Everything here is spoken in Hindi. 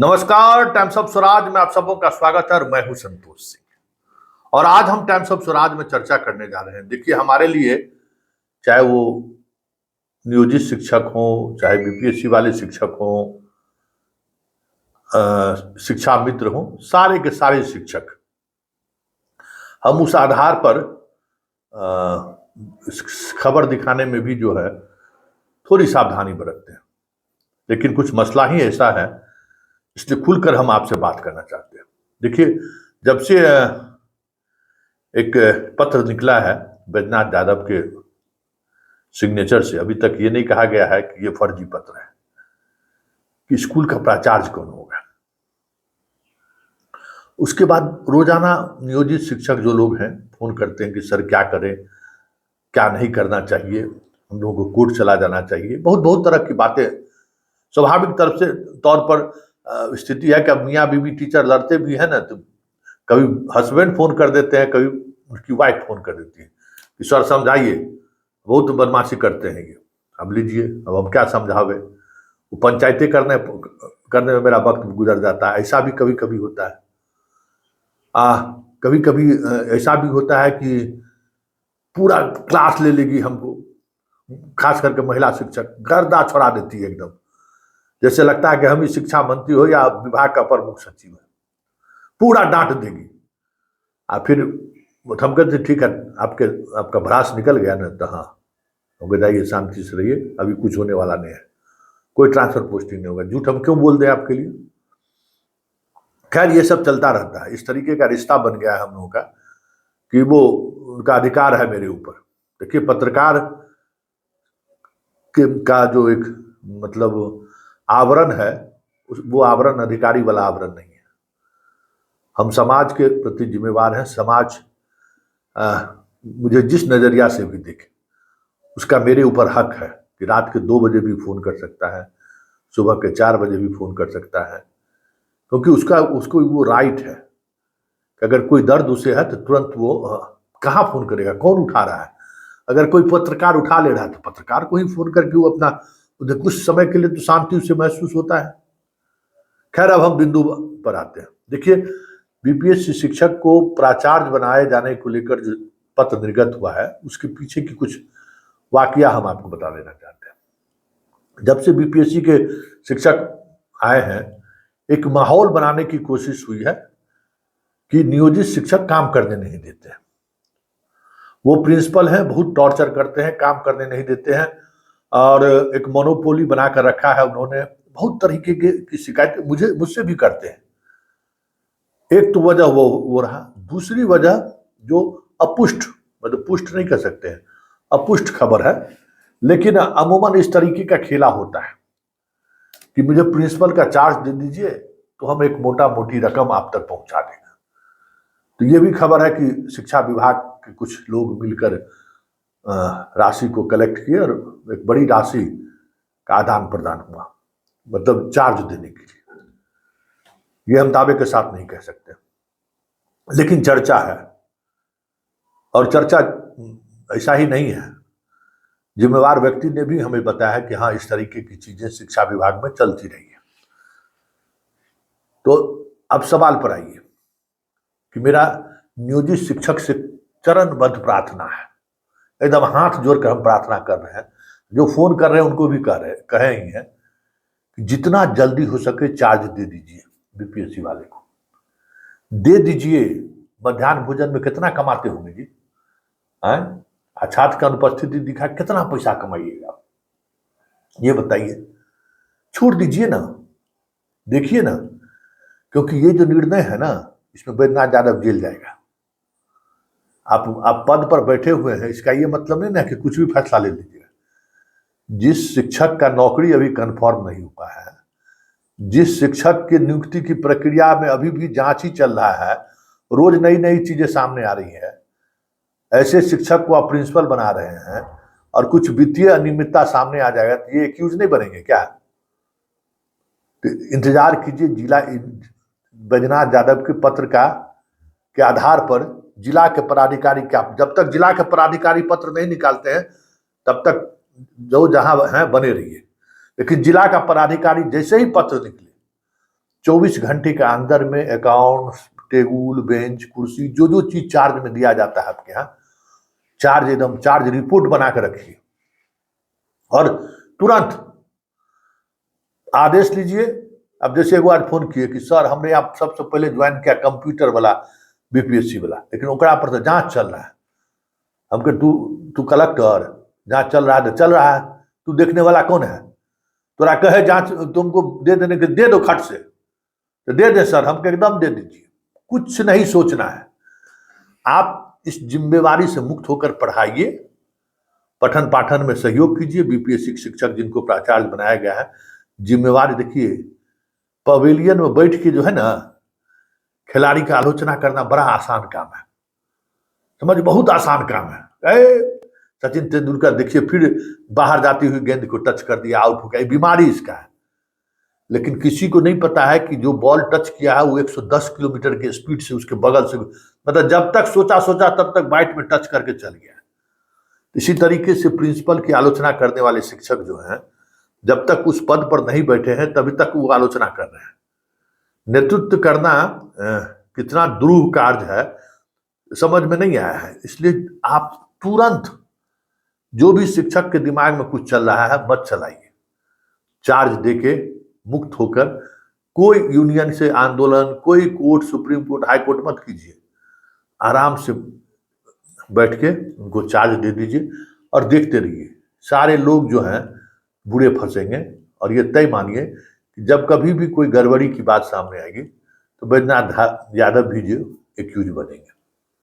नमस्कार। टाइम्स ऑफ स्वराज में आप सबों का स्वागत है और मैं हूं संतोष सिंह। और आज हम टाइम्स ऑफ स्वराज में चर्चा करने जा रहे हैं। देखिए, हमारे लिए चाहे वो नियोजित शिक्षक हो, चाहे बीपीएससी वाले शिक्षक हो, शिक्षा मित्र हो, सारे के सारे शिक्षक हम उस आधार पर खबर दिखाने में भी जो है थोड़ी सावधानी बरतते हैं। लेकिन कुछ मसला ही ऐसा है, इसलिए खुलकर हम आपसे बात करना चाहते हैं। देखिए, जब से एक पत्र निकला है बैजनाथ यादव के सिग्नेचर से, अभी तक ये नहीं कहा गया है कि ये फर्जी पत्र है, कि स्कूल का प्राचार्य कौन होगा। उसके बाद रोजाना नियोजित शिक्षक जो लोग हैं फोन करते हैं कि सर क्या करें, क्या नहीं करना चाहिए, हम लोगों को कोर्ट चला जाना चाहिए, बहुत बहुत तरह की बातें। स्वाभाविक तरफ से तौर पर स्थिति है कि अब मियाँ बीवी टीचर लड़ते भी है ना, तो कभी हस्बैंड फोन कर देते हैं, कभी उनकी वाइफ फोन कर देती है कि सर समझाइए, बहुत बदमाशी करते हैं ये, अब लीजिए, अब हम क्या समझावे, वो पंचायतें करने में मेरा वक्त गुजर जाता है। ऐसा भी कभी कभी होता है। कभी कभी ऐसा भी होता है कि पूरा क्लास ले लेगी हमको, खास करके महिला शिक्षक गर्दा छोड़ा देती है एकदम, जैसे लगता है कि हम ही शिक्षा मंत्री हो या विभाग का प्रमुख सचिव है, पूरा डांट देगी। फिर हम कहते ठीक है, आपका भ्रास निकल गया ना, तो हाँ हम जाइए, शांति से रहिए, अभी कुछ होने वाला नहीं है, कोई ट्रांसफर पोस्टिंग नहीं होगा। झूठ हम क्यों बोल दें आपके लिए। खैर, ये सब चलता रहता है। इस तरीके का रिश्ता बन गया है हम लोगों का कि वो उनका अधिकार है मेरे ऊपर। देखिए, पत्रकार का जो एक मतलब आवरण है, वो आवरण अधिकारी वाला आवरण नहीं है। हम समाज के प्रति जिम्मेवार हैं। समाज मुझे जिस नजरिया से भी देखे, उसका मेरे ऊपर हक है कि रात के 2 बजे भी फोन कर सकता है, सुबह के 4 बजे भी फोन कर सकता है, क्योंकि उसको वो राइट है कि अगर कोई दर्द उसे है तो तुरंत वो कहाँ फोन करेगा, कौन उठा रहा है। अगर कोई पत्रकार उठा ले रहा है तो पत्रकार को ही फोन करके वो अपना कुछ समय के लिए तो शांति उसे महसूस होता है। खैर, अब हम बिंदु पर आते हैं। देखिए, बीपीएससी शिक्षक को प्राचार्य बनाए जाने को लेकर जो पत्र निर्गत हुआ है, उसके पीछे की कुछ वाकया हम आपको बता देना चाहते हैं। जब से बीपीएससी के शिक्षक आए हैं, एक माहौल बनाने की कोशिश हुई है कि नियोजित शिक्षक काम करने नहीं देते हैं। वो प्रिंसिपल हैं, बहुत टॉर्चर करते हैं, काम करने नहीं देते हैं, और एक मोनोपोली बनाकर रखा है उन्होंने। बहुत तरीके की शिकायतें मुझसे भी करते हैं। एक तो वजह वो रहा। दूसरी वजह जो अपुष्ट, मतलब पुष्ट नहीं कर सकते हैं, अपुष्ट खबर है, लेकिन अमूमन इस तरीके का खेला होता है कि मुझे प्रिंसिपल का चार्ज दे दीजिए तो हम एक मोटा मोटी रकम आप तक पहुंचा देंगे। तो ये भी खबर है कि शिक्षा विभाग के कुछ लोग मिलकर राशि को कलेक्ट किए और एक बड़ी राशि का आदान प्रदान हुआ, मतलब चार्ज देने के लिए। ये हम दावे के साथ नहीं कह सकते, लेकिन चर्चा है। और चर्चा ऐसा ही नहीं है, जिम्मेवार व्यक्ति ने भी हमें बताया है कि हाँ, इस तरीके की चीजें शिक्षा विभाग में चलती रही है। तो अब सवाल पर आइए कि मेरा नियोजित शिक्षक से चरणबद्ध प्रार्थना है, एकदम हाथ जोड़कर हम प्रार्थना कर रहे हैं, जो फोन कर रहे हैं उनको भी कहे ही है कि जितना जल्दी हो सके चार्ज दे दीजिए, बीपीएससी वाले को दे दीजिए। मध्याह्न भोजन में कितना कमाते होंगे जी, छात्र का अनुपस्थिति दिखा कितना पैसा कमाइएगा, ये बताइए। छोड़ दीजिए ना, देखिए ना, क्योंकि ये जो निर्णय है ना, इसमें बैजनाथ यादव जेल जाएगा। आप पद पर बैठे हुए हैं, इसका ये मतलब नहीं ना कि कुछ भी फैसला ले लीजिएगा। जिस शिक्षक का नौकरी अभी कंफर्म नहीं हुआ है, जिस शिक्षक की नियुक्ति की प्रक्रिया में अभी भी जांच ही चल रहा है, रोज नई नई चीजें सामने आ रही है, ऐसे शिक्षक को आप प्रिंसिपल बना रहे हैं और कुछ वित्तीय अनियमितता सामने आ जाएगा तो ये एक्यूज नहीं बनेंगे क्या? तो इंतजार कीजिए। जिला बैजनाथ यादव के पत्र के आधार पर जिला के पदाधिकारी क्या, जब तक जिला के पदाधिकारी पत्र नहीं निकालते हैं तब तक जो जहां हैं बने रहिए। लेकिन जिला का पदाधिकारी जैसे ही पत्र निकले 24 घंटे के अंदर में अकाउंट, टेबुल, बेंच, कुर्सी, जो जो चीज चार्ज में दिया जाता है आपके यहाँ, चार्ज रिपोर्ट बना के रखिए और तुरंत आदेश लीजिए। अब जैसे एक बार फोन किए कि सर हमने आप सबसे पहले ज्वाइन किया कंप्यूटर वाला बीपीएससी वाला, लेकिन ओकरा पर तो जांच चल रहा है। हम कहे तू कलेक्टर, जांच चल रहा है तो चल रहा है, तू देखने वाला कौन है? तोरा कहे जांच तुमको दे देने के दे दो खट से, तो दे दे सर, हमको एकदम दे दीजिए। कुछ नहीं सोचना है, आप इस जिम्मेवारी से मुक्त होकर पढ़ाइए, पठन पाठन में सहयोग कीजिए। बीपीएससी शिक्षक जिनको प्राचार्य बनाया गया है, जिम्मेवारी देखिए, पवेलियन में बैठ के जो है ना खिलाड़ी का आलोचना करना बड़ा आसान काम है, समझ, बहुत आसान काम है। सचिन तेंदुलकर देखिए फिर बाहर जाती हुई गेंद को टच कर दिया, आउट हो गया, बीमारी इसका है। लेकिन किसी को नहीं पता है कि जो बॉल टच किया है वो 110 किलोमीटर के स्पीड से उसके बगल से, मतलब जब तक सोचा तब तक बैट में टच करके चल गया। इसी तरीके से प्रिंसिपल की आलोचना करने वाले शिक्षक जो हैं, जब तक उस पद पर नहीं बैठे हैं तभी तक वो आलोचना कर रहे हैं। नेतृत्व करना कितना दुरूह कार्य है समझ में नहीं आया है। इसलिए आप तुरंत जो भी शिक्षक के दिमाग में कुछ चल रहा है मत चलाइए, चार्ज देके मुक्त होकर कोई यूनियन से आंदोलन, कोई court, supreme court, high court मत कीजिए, आराम से बैठ के उनको चार्ज दे दीजिए और देखते रहिए। सारे लोग जो हैं बुरे फंसेंगे और ये तय मानिए कि जब कभी भी कोई गड़बड़ी की बात सामने आएगी तो बैद्यनाथ यादव भी जो एक्यूज बनेंगे।